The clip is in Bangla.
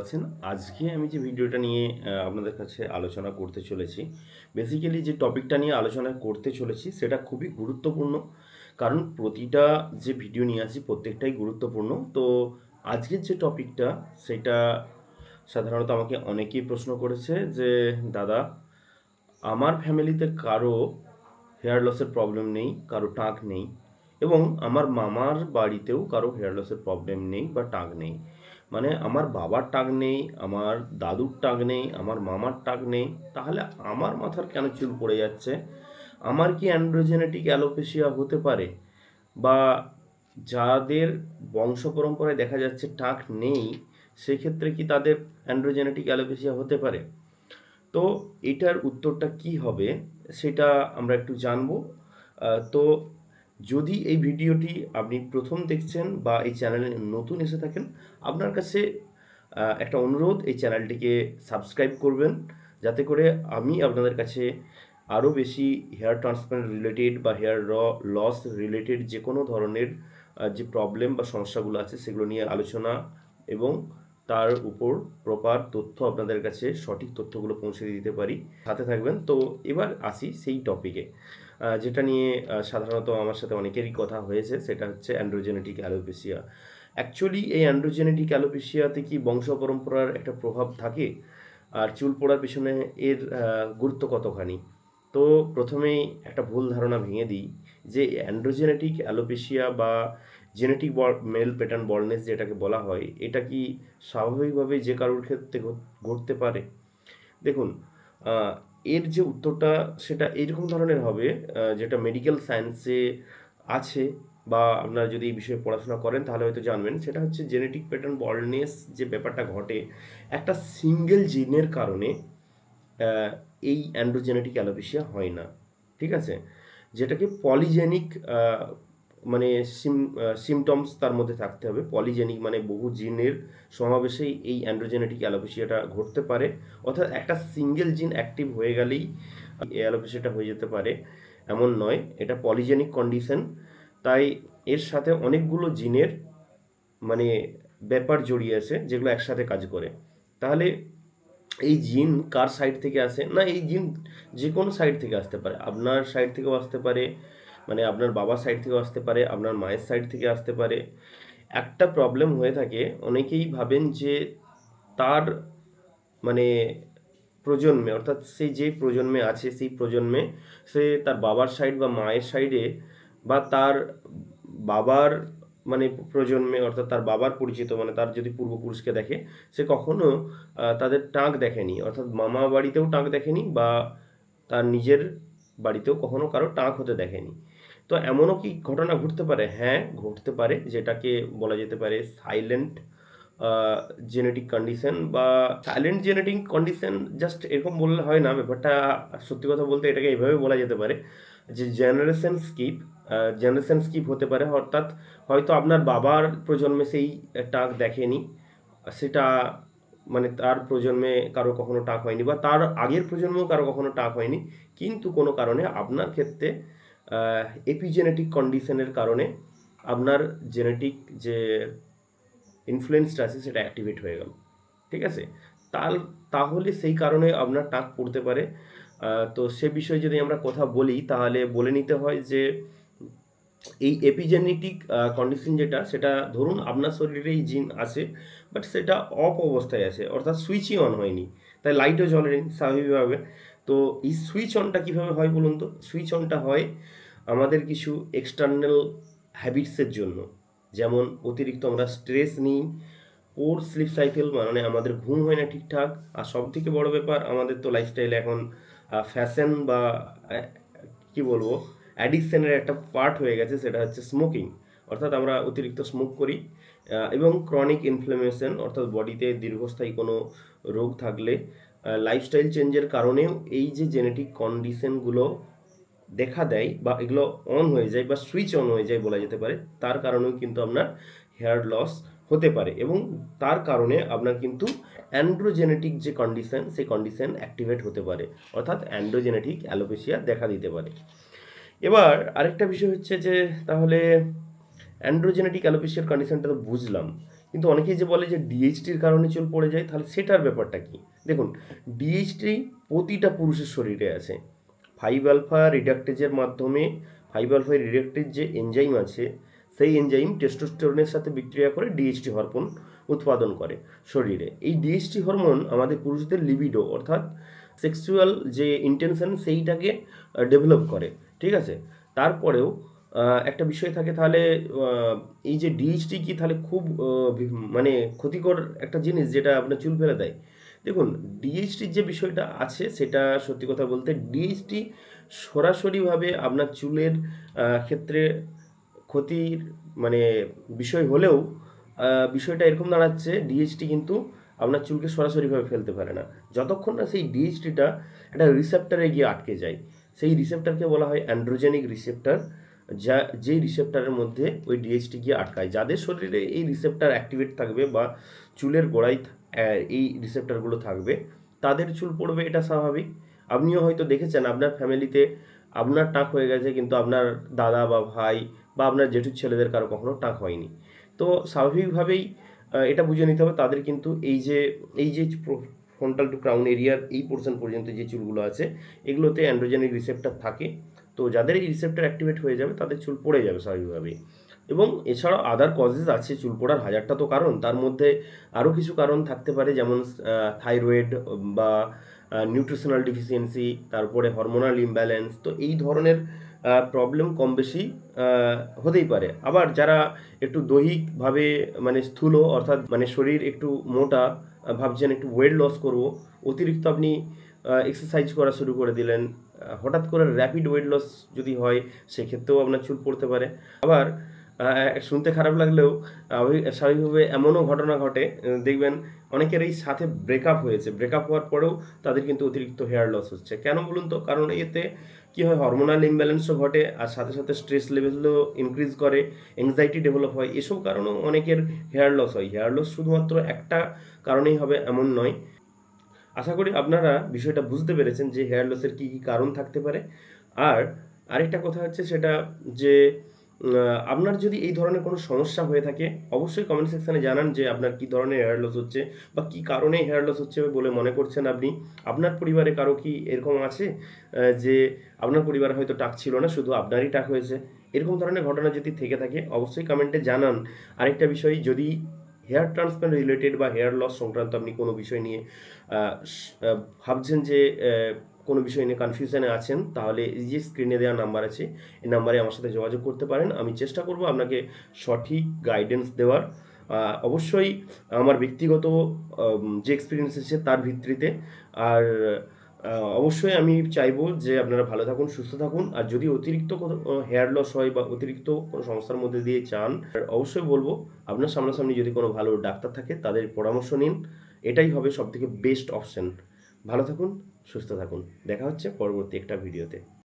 আছেন। আজকে আমি যে ভিডিওটা নিয়ে আপনাদের কাছে আলোচনা করতে চলেছি, বেসিক্যালি যে টপিকটা নিয়ে আলোচনা করতে চলেছি সেটা খুবই গুরুত্বপূর্ণ। কারণ প্রতিটা যে ভিডিও নিয়ে আসি প্রত্যেকটাই গুরুত্বপূর্ণ। তো আজকের যে টপিকটা সেটা সাধারণত আমাকে অনেকেই প্রশ্ন করেছে যে, দাদা, আমার ফ্যামিলিতে কারো হেয়ার লসের প্রবলেম নেই, কারো টাক নেই, এবং আমার মামার বাড়িতেও কারো হেয়ার লসের প্রবলেম নেই বা টাক নেই। মানে আমার বাবার টাক নেই, আমার দাদুর টাক নেই, আমার মামার টাক নেই, তাহলে আমার মাথার কেন চুল পড়ে যাচ্ছে? আমার কি অ্যান্ড্রোজেনেটিক অ্যালোপেশিয়া হতে পারে? বা যাদের বংশ পরম্পরায় দেখা যাচ্ছে টাক নেই, সেক্ষেত্রে কি তাদের অ্যান্ড্রোজেনেটিক অ্যালোপেশিয়া হতে পারে? তো এটার উত্তরটা কি হবে সেটা আমরা একটু জানবো। তো যদি এই ভিডিওটি আপনি প্রথম দেখছেন বা এই চ্যানেলে নতুন এসে থাকেন, আপনার কাছে একটা অনুরোধ, এই চ্যানেলটিকে সাবস্ক্রাইব করবেন, যাতে করে আমি আপনাদের কাছে আরও বেশি হেয়ার ট্রান্সপ্লান্ট রিলেটেড বা হেয়ার লস রিলেটেড যে কোনো ধরনের যে প্রবলেম বা সমস্যাগুলো আছে সেগুলো নিয়ে আলোচনা এবং তার উপর প্রপার তথ্য আপনাদের কাছে সঠিক তথ্যগুলো পৌঁছে দিতে পারি। সাথে থাকবেন। তো এবার আসি সেই টপিকে, যেটা নিয়ে সাধারণত আমার সাথে অনেকেরই কথা হয়েছে, সেটা হচ্ছে অ্যান্ড্রোজেনেটিক অ্যালোপেশিয়া। অ্যাকচুয়ালি এই অ্যান্ড্রোজেনেটিক অ্যালোপেশিয়াতে কি বংশ পরম্পরার একটা প্রভাব থাকে? আর চুল পড়ার পিছনে এর গুরুত্ব কতখানি? তো প্রথমেই একটা ভুল ধারণা ভেঙে দিই যে অ্যান্ড্রোজেনেটিক অ্যালোপেশিয়া বা জেনেটিক মেল প্যাটার্ন বলনেস যেটাকে বলা হয়, এটা কি স্বাভাবিকভাবে যে কারোর ক্ষেত্রে ঘটতে পারে? দেখুন, আহ, এর যে উত্তরটা সেটা এইরকম ধরনের হবে, যেটা মেডিকেল সায়েন্সে আছে, বা আপনারা যদি এই বিষয়ে পড়াশোনা করেন তাহলে হয়তো জানবেন। সেটা হচ্ছে জেনেটিক প্যাটার্ন বলনেস যে ব্যাপারটা ঘটে একটা সিঙ্গেল জিনের কারণে, আহ, এই অ্যান্ড্রোজেনেটিক অ্যালোপেশিয়া হয় না। ঠিক আছে? যেটাকে পলিজেনিক, মানে সিমটমস তার মধ্যে থাকতে হবে। পলিজেনিক মানে বহু জিনের সমাবেশেই এই অ্যান্ড্রোজেনেটিক অ্যালোপেশিয়াটা ঘটতে পারে। অর্থাৎ একটা সিঙ্গেল জিন অ্যাক্টিভ হয়ে গেলেই এই অ্যালোপেশিয়াটা হয়ে যেতে পারে এমন নয়। এটা পলিজেনিক কন্ডিশন। তাই এর সাথে অনেকগুলো জিনের মানে ব্যাপার জড়িয়ে আছে যেগুলো একসাথে কাজ করে। তাহলে এই জিন কার সাইড থেকে আসে? না, এই জিন যে কোনো সাইড থেকে আসতে পারে। আপনার সাইড থেকেও আসতে পারে, মানে আপনার বাবার সাইড থেকেও আসতে পারে, আপনার মায়ের সাইড থেকে আসতে পারে। একটা প্রবলেম হয়ে থাকে, অনেকেই ভাবেন যে তার মানে প্রজন্মে, অর্থাৎ সে যে প্রজন্মে আছে সেই প্রজন্মে সে তার বাবার সাইড বা মায়ের সাইডে বা তার বাবার মানে প্রজন্মে, অর্থাৎ তার বাবার পরিচিত মানে তার যদি পূর্বপুরুষকে দেখে, সে কখনো তাদের টাক দেখেনি, অর্থাৎ মামা বাড়িতেও টাক দেখেনি বা তার নিজের বাড়িতেও কখনো কারো টাক হতে দেখেনি। তো এমনও কি ঘটনা ঘটতে পারে? হ্যাঁ, ঘটতে পারে, যেটাকে বলা যেতে পারে সাইলেন্ট জেনেটিক কন্ডিশন বা সাইলেন্ট জেনেটিক কন্ডিশন। জাস্ট এরকম বললে হয় না ব্যাপারটা। সত্যি কথা বলতে এটাকে এইভাবে বলা যেতে পারে যে জেনারেশন স্কিপ হতে পারে। অর্থাৎ হয়তো আপনার বাবার প্রজন্মে সেই টাক দেখেনি, সেটা মানে তার প্রজন্মে কারো কখনো টাক হয়নি বা তার আগের প্রজন্মেও কারো কখনো টাক হয়নি, কিন্তু কোনো কারণে আপনার ক্ষেত্রে এপিজেনেটিক কন্ডিশনের কারণে আপনার জেনেটিক যে ইনফ্লুয়েন্সটা আছে সেটা অ্যাক্টিভেট হয়ে গেল। ঠিক আছে? তাল তাহলে সেই কারণে আপনার টাক পড়তে পারে। তো সে বিষয়ে যদি আমরা কথা বলি তাহলে বলে নিতে হয় যে এই এপিজেনেটিক কন্ডিশন যেটা, সেটা ধরুন আপনার শরীরে এই জিন আছে, বাট সেটা অফ অবস্থায় আছে, অর্থাৎ সুইচই অন হয়নি, তাই লাইটও জ্বলেনি স্বাভাবিকভাবে। তো এই সুইচ অনটা কীভাবে হয় বলুন তো? সুইচ অনটা হয় আমাদের কিছু এক্সটার্নাল হ্যাবিটসের জন্য। যেমন অতিরিক্ত আমরা স্ট্রেস নিই, পোর স্লিপ সাইকেল মানে আমাদের ঘুম হয় না ঠিকঠাক, আর সব থেকে বড় ব্যাপার, আমাদের তো লাইফস্টাইলে এখন ফ্যাশন বা কি বলবো, অ্যাডিকশনের একটা পার্ট হয়ে গেছে, সেটা হচ্ছে স্মোকিং। অর্থাৎ আমরা অতিরিক্ত স্মোক করি, এবং ক্রনিক ইনফ্লামেশন, অর্থাৎ বডিতে দীর্ঘস্থায়ী কোনো রোগ থাকলে, লাইফস্টাইল চেঞ্জের কারণেও এই যে জেনেটিক কন্ডিশনগুলো দেখা দেয় বা এগুলো অন হয়ে যায় বা সুইচ অন হয়ে যায় বলা যেতে পারে, তার কারণেও কিন্তু আপনার হেয়ার লস হতে পারে, এবং তার কারণে আপনার কিন্তু অ্যান্ড্রোজেনেটিক যে কন্ডিশন সেই কন্ডিশন অ্যাক্টিভেট হতে পারে, অর্থাৎ অ্যান্ড্রোজেনেটিক অ্যালোপেশিয়া দেখা দিতে পারে। এবার আরেকটা বিষয় হচ্ছে যে তাহলে অ্যান্ড্রোজেনেটিক অ্যালোপেশিয়ার কন্ডিশনটা তো বুঝলাম, কিন্তু অনেকেই যে বলে যে ডিএইচটির কারণে চুল পড়ে যায়, তাহলে সেটার ব্যাপারটা কি? দেখুন, ডিএইচটি প্রতিটা পুরুষের শরীরে আছে। 5 আলফা রিডাকটেজের মাধ্যমে 5 আলফা রিডাকটেজ যে এনজাইম আছে, সেই এনজাইম টেস্টোস্টেরনের সাথে বিক্রিয়া করে ডিএইচটি হরমোন উৎপাদন করে শরীরে। এই ডিএইচটি হরমোন আমাদের পুরুষদের লিবিডো অর্থাৎ সেক্সুয়াল যে ইন্টেনশন সেইটাকে ডেভেলপ করে, ঠিক আছে? তারপরেও একটা বিষয় থাকে, তাহলে এই যে ডিএইচটি কি তাহলে খুব মানে ক্ষতিকর একটা জিনিস যেটা আপনার চুল ফেলে দেয়? দেখুন, ডিএইচটির যে বিষয়টা আছে সেটা সত্যি কথা বলতে ডিএইচটি সরাসরিভাবে আপনার চুলের ক্ষেত্রে ক্ষতির মানে বিষয় হলেও বিষয়টা এরকম দাঁড়াচ্ছে, ডিএইচটি কিন্তু আপনার চুলকে সরাসরিভাবে ফেলতে পারে না, যতক্ষণ না সেই ডিএইচটিটা একটা রিসেপ্টারে গিয়ে আটকে যায়। সেই রিসেপ্টারকে বলা হয় অ্যান্ড্রোজেনিক রিসেপ্টার, যা যেই রিসেপ্টারের মধ্যে ওই ডিএইচটি গিয়ে আটকায়। যাদের শরীরে এই রিসেপ্টার অ্যাক্টিভেট থাকবে বা চুলের গোড়ায় এই রিসেপ্টারগুলো থাকবে, তাদের চুল পড়বে, এটা স্বাভাবিক। আপনিও হয়তো দেখেছেন আপনার ফ্যামিলিতে আপনার টাক হয়ে গেছে, কিন্তু আপনার দাদা বা ভাই বা আপনার জেঠুর ছেলেদের কারো কখনো টাক হয়নি। তো স্বাভাবিকভাবেই এটা বুঝে নিতে হবে তাদের কিন্তু এই যে ফ্রন্টাল টু ক্রাউন এরিয়ার এই পোর্শন পর্যন্ত যে চুলগুলো আছে, এগুলোতে অ্যান্ড্রোজেনিক রিসেপ্টার থাকে। তো যাদের এই রিসেপ্টার অ্যাক্টিভেট হয়ে যাবে তাদের চুল পড়ে যাবে স্বাভাবিকভাবেই। এবং এছাড়াও আদার কজেস আছে চুল পড়ার, হাজারটা তো কারণ, তার মধ্যে আরও কিছু কারণ থাকতে পারে, যেমন থাইরয়েড বা নিউট্রিশনাল ডিফিসিয়েন্সি, তারপরে হরমোনাল ইমব্যালেন্স। তো এই ধরনের প্রবলেম কম বেশি হতেই পারে। আবার যারা একটু দৈহিকভাবে মানে স্থূল, অর্থাৎ মানে শরীর একটু মোটা, ভাবছেন একটু ওয়েট লস করব, অতিরিক্ত আপনি এক্সারসাইজ করা শুরু করে দিলেন, হঠাৎ করে র্যাপিড ওয়েট লস যদি হয়, সেক্ষেত্রেও আপনার চুল পড়তে পারে। আবার শুনতে খারাপ লাগলেও স্বাভাবিকভাবে এমনও ঘটনা ঘটে, দেখবেন অনেকেরই সাথে ব্রেকআপ হয়েছে, ব্রেকআপ হওয়ার পরেও তাদের কিন্তু অতিরিক্ত হেয়ার লস হচ্ছে। কেন বলুন তো? কারণ এতে কী হয়, হরমোনাল ইমব্যালেন্সও ঘটে, আর সাথে সাথে স্ট্রেস লেভেলও ইনক্রিজ করে, অ্যাংজাইটি ডেভেলপ হয়, এসব কারণেও অনেকের হেয়ার লস হয়। হেয়ার লস শুধুমাত্র একটা কারণেই হবে এমন নয়। আশা করি আপনারা বিষয়টা বুঝতে পেরেছেন যে হেয়ার লসের কী কী কারণ থাকতে পারে। আর আরেকটা কথা হচ্ছে সেটা যে আপনার যদি এই ধরনের কোনো সমস্যা হয়ে থাকে, অবশ্যই কমেন্ট সেকশানে জানান যে আপনার কী ধরনের হেয়ার লস হচ্ছে বা কী কারণে হেয়ার লস হচ্ছে বলে মনে করছেন আপনি। আপনার পরিবারে কারো কি এরকম আছে যে আপনার পরিবারে হয়তো টাক ছিল না, শুধু আপনারই টাক হয়েছে? এরকম ধরনের ঘটনা যদি থেকে থাকে অবশ্যই কমেন্টে জানান। আরেকটা বিষয়, যদি হেয়ার ট্রান্সপ্লান্ট রিলেটেড বা হেয়ার লস সংক্রান্ত আপনি কোনো বিষয় নিয়ে ভাবছেন যে কোনো বিষয় নিয়ে কনফিউশনে আছেন, তাহলে এই যে স্ক্রিনে দেওয়া নাম্বার আছে, এই নাম্বারে আমার সাথে যোগাযোগ করতে পারেন। আমি চেষ্টা করব আপনাকে সঠিক গাইডেন্স দেওয়ার, অবশ্যই আমার ব্যক্তিগত যে এক্সপিরিয়েন্স আছে তার ভিত্তিতে। আর অবশ্যই আমি চাইবো যে আপনারা ভালো থাকুন, সুস্থ থাকুন। আর যদি অতিরিক্ত কোনো হেয়ার লস হয় বা অতিরিক্ত কোনো সমস্যার মধ্যে দিয়ে চান, অবশ্যই বলবো আপনার সামনাসামনি যদি কোনো ভালো ডাক্তার থাকে তাদের পরামর্শ নিন, এটাই হবে সবথেকে বেস্ট অপশন। ভালো থাকুন, সুস্থ থাকুন, দেখা হচ্ছে পরবর্তী একটা ভিডিওতে।